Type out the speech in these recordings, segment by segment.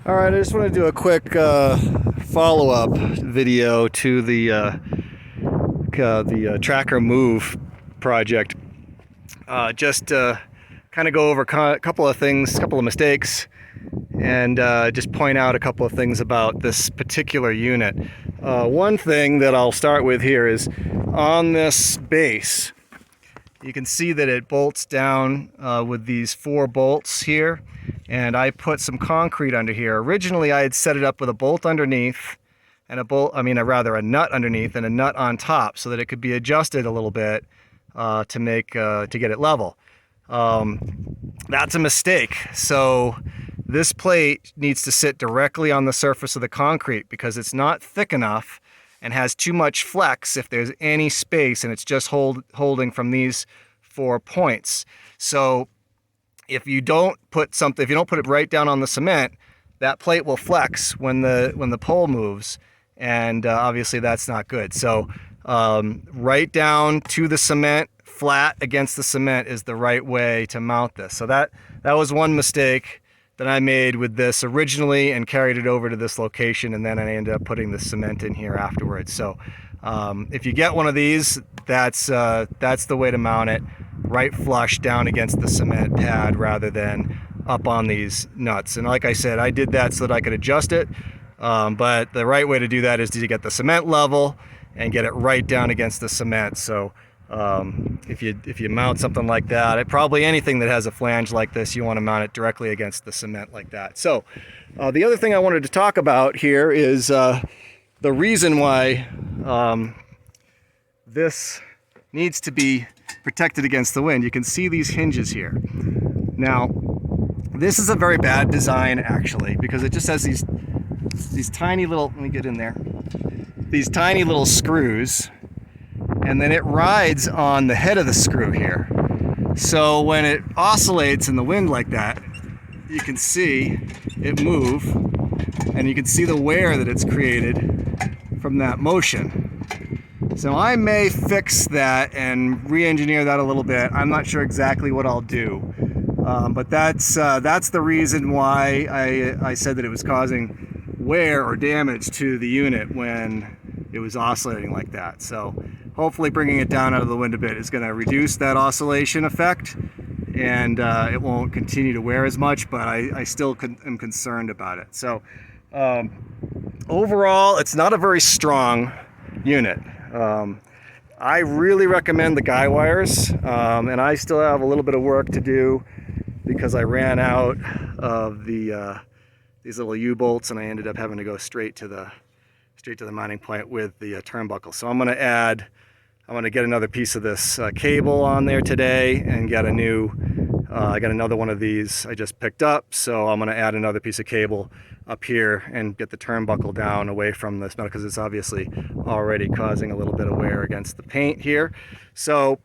All right, I just want to do a quick follow-up video to the tracker move project. Just kind of go over a couple of things, a couple of mistakes, and just point out a couple of things about this particular unit. One thing that I'll start with here is on this base, you can see that it bolts down with these 4 bolts here, and I put some concrete under here. Originally I had set it up with a bolt underneath and a nut underneath and a nut on top so that it could be adjusted a little bit to get it level. That's a mistake. So this plate needs to sit directly on the surface of the concrete because it's not thick enough and has too much flex if there's any space, and it's just holding from these 4 points. So if you don't put it right down on the cement, that plate will flex when the pole moves, and obviously that's not good. So right down to the cement, flat against the cement is the right way to mount this. So that was one mistake that I made with this originally and carried it over to this location, and then I ended up putting the cement in here afterwards. So if you get one of these, that's the way to mount it, right flush down against the cement pad rather than up on these nuts. And like I said, I did that so that I could adjust it, but the right way to do that is to get the cement level and get it right down against the cement. So if you mount something like that, probably anything that has a flange like this, you want to mount it directly against the cement like that. So the other thing I wanted to talk about here is the reason why this needs to be protected against the wind. You can see these hinges here. Now, this is a very bad design actually, because it just has these tiny little, let me get in there, these tiny little screws, and then it rides on the head of the screw here. So when it oscillates in the wind like that, you can see it move, and you can see the wear that it's created from that motion. So I may fix that and re-engineer that a little bit. I'm not sure exactly what I'll do, but that's the reason why I said that it was causing wear or damage to the unit when it was oscillating like that. So hopefully bringing it down out of the wind a bit is going to reduce that oscillation effect, and it won't continue to wear as much, but I still am concerned about it. So overall, it's not a very strong unit. I really recommend the guy wires, and I still have a little bit of work to do because I ran out of these little U-bolts, and I ended up having to go straight to the mounting point with the turnbuckle. So I'm going to get another piece of this cable on there today and get I got another one of these I just picked up, so I'm going to add another piece of cable up here and get the turnbuckle down away from this metal because it's obviously already causing a little bit of wear against the paint here. So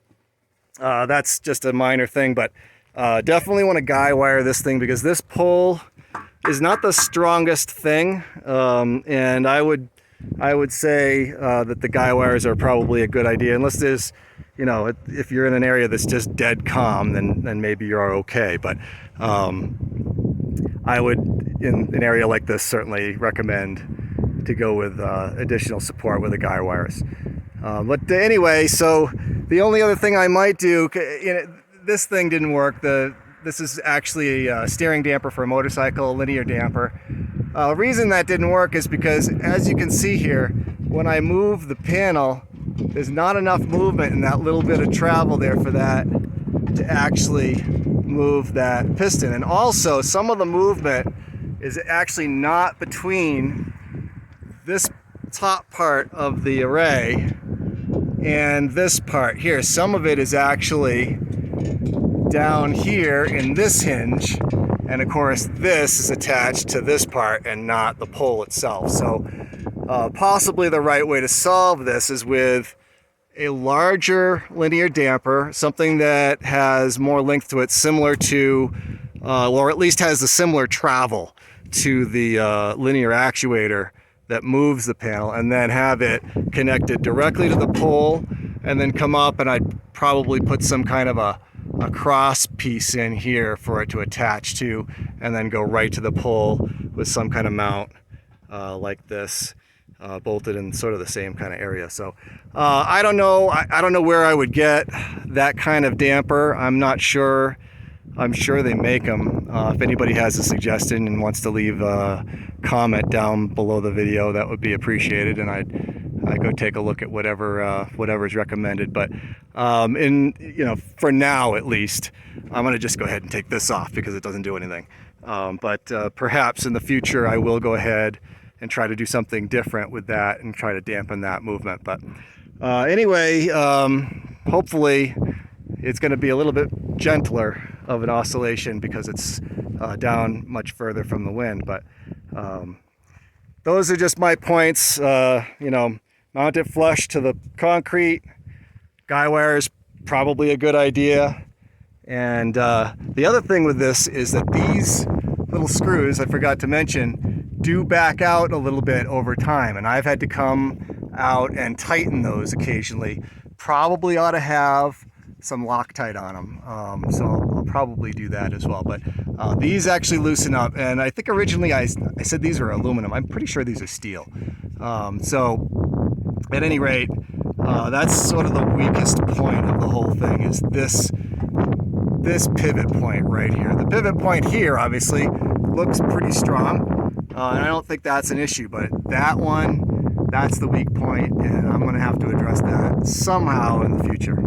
that's just a minor thing, but definitely want to guy wire this thing because this pole is not the strongest thing, and I would say that the guy wires are probably a good idea, unless there's, if you're in an area that's just dead calm, then maybe you're okay. But I would, in an area like this, certainly recommend to go with additional support with the guy wires. But anyway, so the only other thing I might do, this thing didn't work. This is actually a steering damper for a motorcycle, a linear damper. The reason that didn't work is because, as you can see here, when I move the panel, there's not enough movement in that little bit of travel there for that to actually move that piston. And also, some of the movement is actually not between this top part of the array and this part here. Some of it is actually down here in this hinge, and of course this is attached to this part and not the pole itself. So possibly the right way to solve this is with a larger linear damper, something that has more length to it, similar to, or at least has a similar travel to the linear actuator that moves the panel, and then have it connected directly to the pole, and then come up, and I'd probably put some kind of a a cross piece in here for it to attach to, and then go right to the pole with some kind of mount like this, bolted in sort of the same kind of area. So I don't know. I don't know where I would get that kind of damper. I'm not sure. I'm sure they make them. If anybody has a suggestion and wants to leave a comment down below the video, that would be appreciated, and I'd go take a look at whatever is recommended. But for now at least, I'm gonna just go ahead and take this off because it doesn't do anything. But perhaps in the future I will go ahead and try to do something different with that and try to dampen that movement. But anyway, hopefully it's going to be a little bit gentler of an oscillation because it's down much further from the wind. But those are just my points. Mount it flush to the concrete. Guy wire is probably a good idea. And the other thing with this is that these little screws, I forgot to mention, do back out a little bit over time, and I've had to come out and tighten those occasionally. Probably ought to have some Loctite on them, so I'll probably do that as well. But these actually loosen up, and I think originally I said these were aluminum. I'm pretty sure these are steel. So at any rate, that's sort of the weakest point of the whole thing, is this pivot point right here. The pivot point here obviously looks pretty strong, and I don't think that's an issue, but that one, that's the weak point, and I'm going to have to address that somehow in the future.